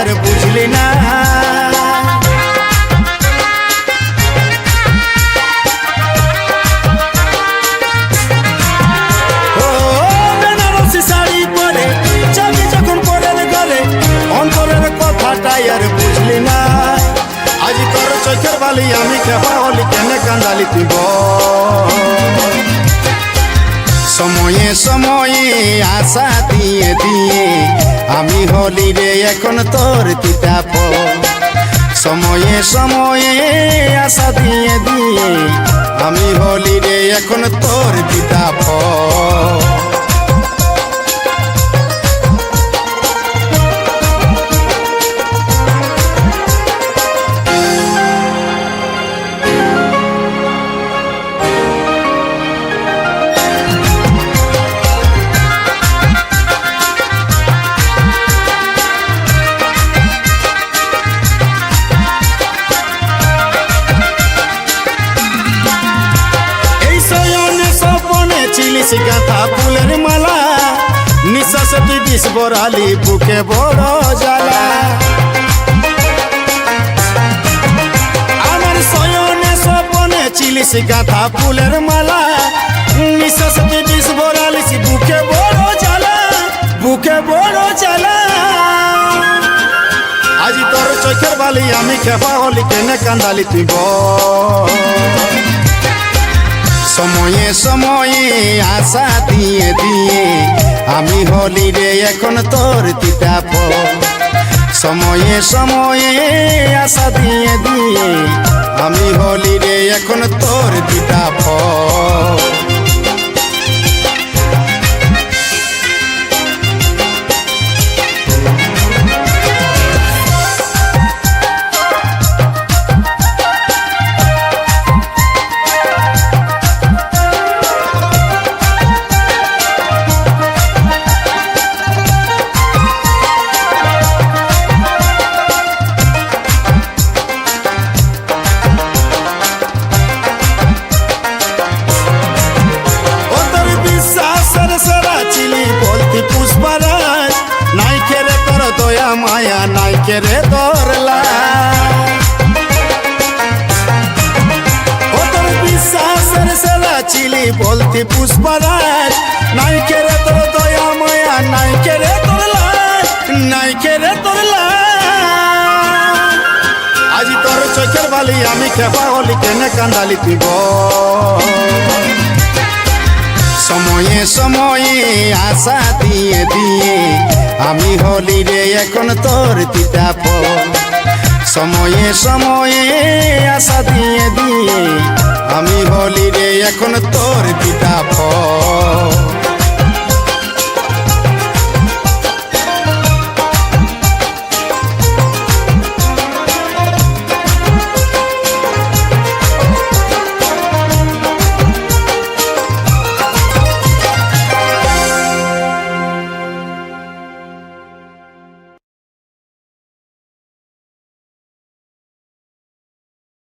আর বুঝলি না। ও বেনারসি শাড়ি পরে যাবি যখন পরের ঘরে, অন্তরের কথাটাই আর বুঝলি না। আজ তোর চোখের বালি আমি খেপা হলি, কেনে কান্দালি তুই বল। সময়ে সময়ে আশা দিয়ে দিয়ে আমি হলি রে এখন তোর তিতাপ। সময়ে সময়ে আশা দিয়ে দিয়ে আমি হলি রে এখন তোর তিতাপ। গাঁথা ফুলের মালা নিঃশ্বাস তুই বিষ বরালি, বুকে বড় জ্বালা। আমার শয়নে স্বপনে ছিলিস গাঁথা ফুলের মালা, নিঃশ্বাস তুই বিষ বরালিস, বুকে বড় জ্বালা, বুকে বড় জ্বালা। আজ তোর চোখের বালি আমি খেপা হলি, কেনে কান্দালি তুই বল। সময়ে সময়ে আশা দিয়ে দিয়ে আমি হলি রে এখন তোর তিতাপ। সময়ে সময়ে আশা দিয়ে দিয়ে আমি হলি রে এখন তোর তিতাপ। পুষ্পরাজ নাই কেরে তোর দয়া মায়া, নাই কেরে দরলা। ও তোর বিশ্বাসের সেরা ছিলি বলতি পুষ্পরাজ, নাই কেরে তোর দয়া মায়া, নাই কেরে দরলা, নাই কেরে দরলা। আজ তোর চোখের বালি আমি খেপা হলি, কেনে কান্দালি তুই বল। সময়ে সময়ে আশা দিয়ে দিয়ে আমি হলি রে এখন তোর তিতাপ। সময়ে সময়ে আশা দিয়ে দিয়ে আমি হলি রে এখন তোর তিতাপ।